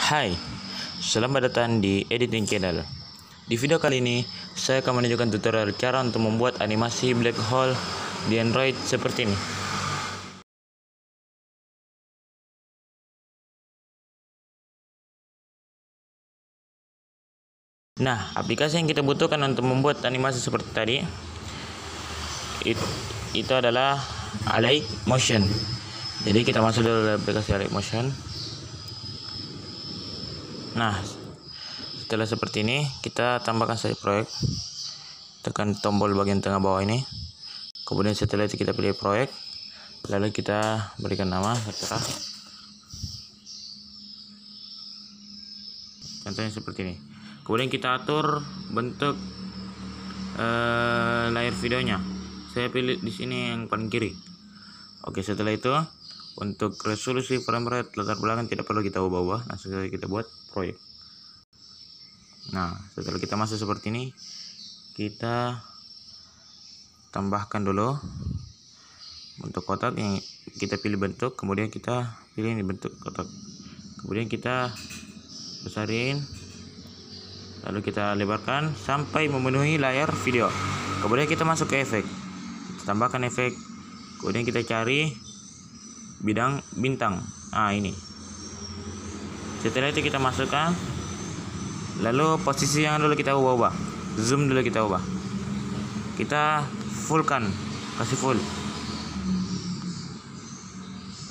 Hai, selamat datang di Editing Channel. Di video kali ini, saya akan menunjukkan tutorial cara untuk membuat animasi black hole di Android seperti ini. Nah, aplikasi yang kita butuhkan untuk membuat animasi seperti tadi itu adalah Alight Motion. Jadi kita masuk dulu ke aplikasi Alight Motion. Nah, setelah seperti ini, kita tambahkan saja proyek. Tekan tombol bagian tengah bawah ini. Kemudian setelah itu kita pilih proyek. Lalu kita berikan nama, terserah. Contohnya seperti ini. Kemudian kita atur bentuk layar videonya. Saya pilih di sini yang paling kiri. Oke, setelah itu untuk resolusi frame rate latar belakang tidak perlu kita ubah-ubah, langsung saja kita buat proyek. Nah, setelah kita masuk seperti ini, kita tambahkan dulu bentuk kotak yang kita pilih bentuk, kemudian kita pilih ini bentuk kotak. Kemudian kita besarin, lalu kita lebarkan sampai memenuhi layar video. Kemudian kita masuk ke efek, kita tambahkan efek, kemudian kita cari bidang bintang. Ini. Setelah itu kita masukkan, lalu posisi yang dulu kita ubah, zoom dulu kita ubah, kita fullkan, kasih full,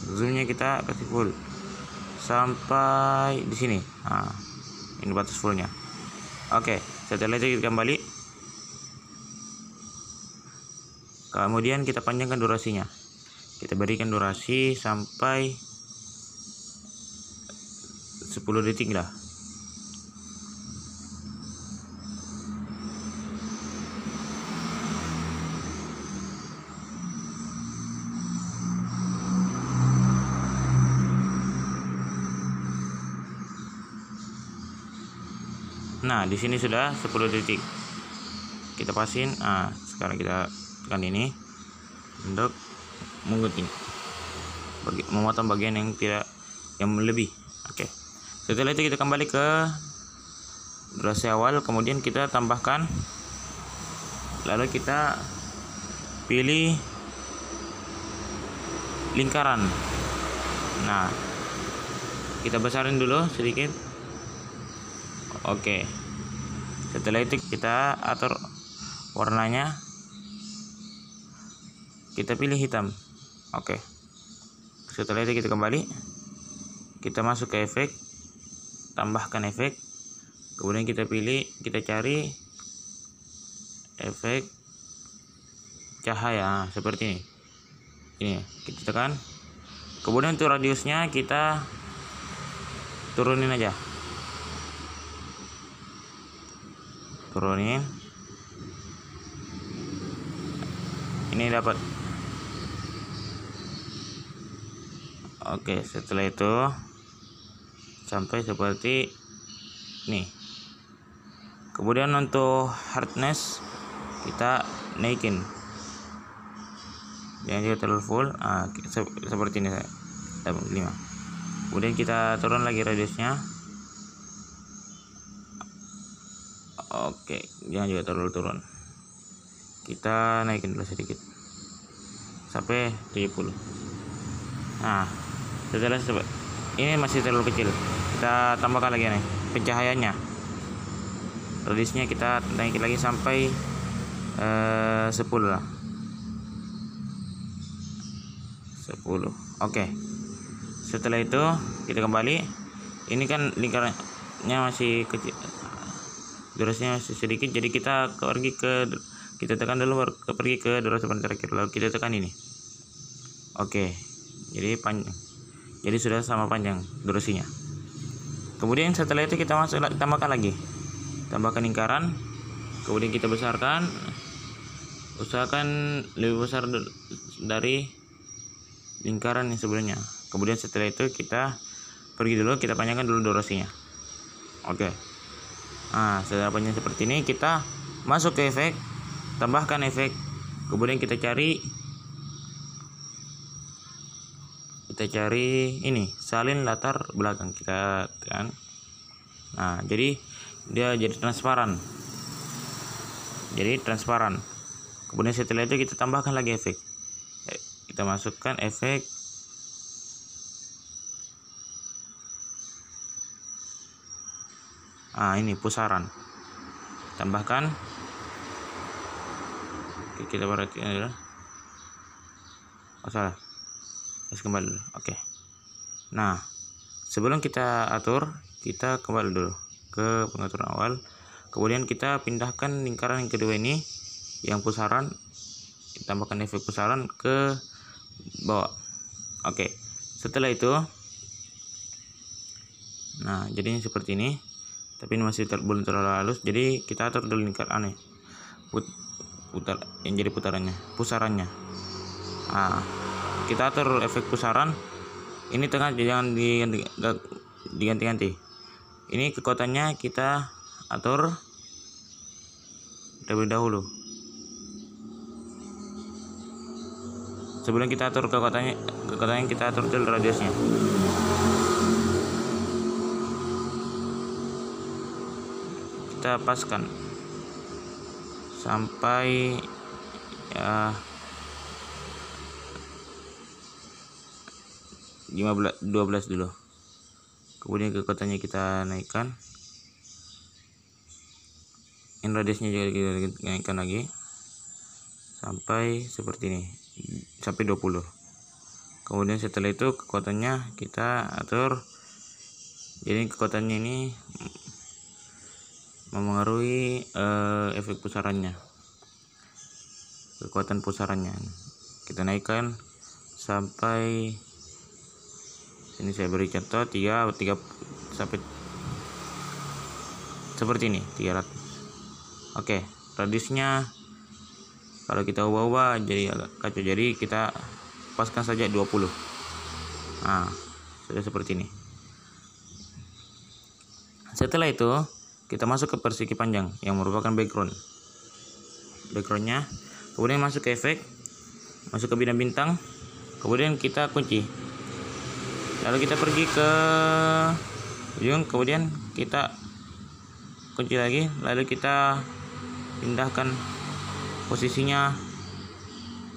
zoomnya kita kasih full sampai di sini. Ini batas fullnya. Oke, setelah itu kita kembali, kemudian kita panjangkan durasinya. Kita berikan durasi sampai 10 detik lah. Nah, di sini sudah 10 detik. Kita pasin. Sekarang kita tekan ini untuk menggunting, memotong bagian yang lebih. Oke. Setelah itu kita kembali ke durasi awal, kemudian kita tambahkan, lalu kita pilih lingkaran. Nah, kita besarin dulu sedikit. Oke. Setelah itu kita atur warnanya, kita pilih hitam. Oke. Setelah itu kita kembali, kita masuk ke efek, tambahkan efek, kemudian kita cari efek cahaya seperti ini. Ini kita tekan, kemudian untuk radiusnya kita turunin aja, turunin. Ini dapat. Oke, setelah itu sampai seperti ini. Kemudian untuk hardness kita naikin, jangan juga terlalu full. Seperti ini saya 5. Kemudian kita turun lagi radiusnya. Oke, jangan juga terlalu turun, kita naikin dulu sedikit sampai 70. Nah, setelah ini masih terlalu kecil, kita tambahkan lagi nih pencahayaannya, radiusnya kita naikin lagi sampai 10 lah, 10. Oke. Setelah itu kita kembali, ini kan lingkarannya masih kecil, durasinya masih sedikit, jadi kita tekan dulu, pergi ke durasi paling terakhir, lalu kita tekan ini. Oke, jadi panjang, jadi sudah sama panjang durasinya. Kemudian setelah itu kita tambahkan lagi, tambahkan lingkaran, kemudian kita besarkan, usahakan lebih besar dari lingkaran yang sebelumnya. Kemudian setelah itu kita pergi dulu, kita panjangkan dulu durasinya. Oke. Setelah panjang seperti ini, kita masuk ke efek, tambahkan efek, kemudian kita cari ini salin latar belakang, kita tekan. Nah, jadi dia jadi transparan. Kemudian setelah itu kita tambahkan lagi efek. Kita masukkan efek ini pusaran. Tambahkan. Oke, kita perhatikan dulu. Salah. Terus kembali dulu. Oke. Nah, sebelum kita atur, kita kembali dulu ke pengaturan awal. Kemudian kita pindahkan lingkaran yang kedua ini, yang pusaran, tambahkan efek pusaran ke bawah. Oke. Setelah itu, nah jadinya seperti ini, tapi ini masih belum terlalu halus. Jadi kita atur dulu lingkaran yang jadi pusarannya. Nah, kita atur efek pusaran. Ini tengah jangan diganti-ganti. Ini kekuatannya kita atur terlebih dahulu. Sebelum kita atur kekuatannya kita atur dulu radiusnya. Kita paskan sampai 12 dulu. Kemudian kekuatannya kita naikkan. Ini radiusnya juga kita naikkan lagi sampai seperti ini, sampai 20. Kemudian setelah itu kekuatannya kita atur. Jadi kekuatannya ini memengaruhi efek pusarannya. Kekuatan pusarannya kita naikkan sampai ini, saya beri contoh 3 sampai seperti ini, 300. Oke, radiusnya kalau kita ubah-ubah jadi agak kacau, jadi kita paskan saja 20. Nah, sudah seperti ini. Setelah itu kita masuk ke persegi panjang yang merupakan backgroundnya. Kemudian masuk ke efek, masuk ke bintang-bintang, kemudian kita kunci. Lalu kita pergi ke ujung, kemudian kita kunci lagi, lalu kita pindahkan posisinya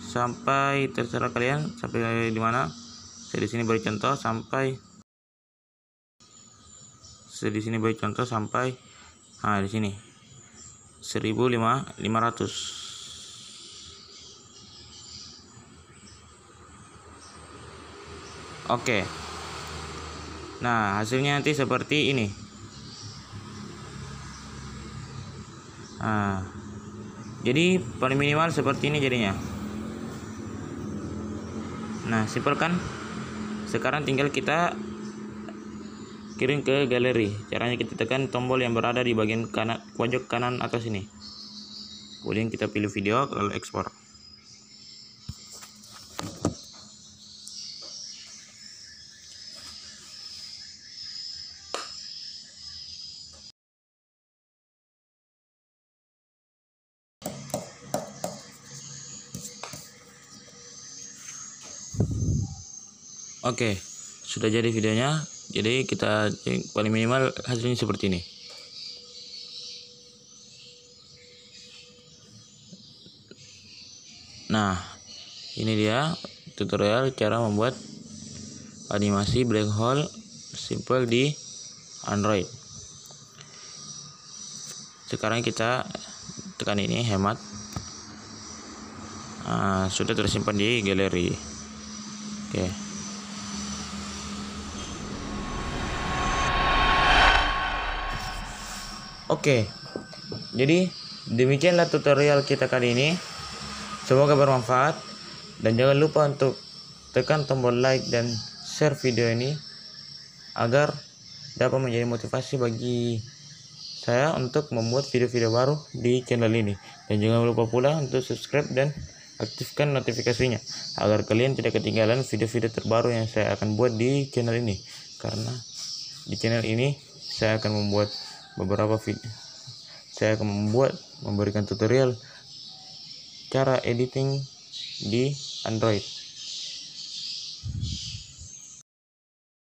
sampai terserah kalian sampai di mana. Saya di sini beri contoh sampai di sini 1500. Oke. Nah, hasilnya nanti seperti ini. Nah, jadi paling minimal seperti ini jadinya. Nah, simpel kan? Sekarang tinggal kita kirim ke galeri. Caranya kita tekan tombol yang berada di bagian kanan, pojok kanan atas ini. Kemudian kita pilih video, lalu ekspor. Oke, sudah jadi videonya. Jadi kita cek paling minimal hasilnya seperti ini. Nah, ini dia tutorial cara membuat animasi black hole simple di Android. Sekarang kita tekan ini, hemat. Sudah tersimpan di galeri. Oke. Oke, jadi demikianlah tutorial kita kali ini. Semoga bermanfaat, dan jangan lupa untuk tekan tombol like dan share video ini agar dapat menjadi motivasi bagi saya untuk membuat video-video baru di channel ini. Dan jangan lupa pula untuk subscribe dan aktifkan notifikasinya agar kalian tidak ketinggalan video-video terbaru yang saya akan buat di channel ini. Karena di channel ini saya akan membuat beberapa video. Saya akan memberikan tutorial cara editing di Android.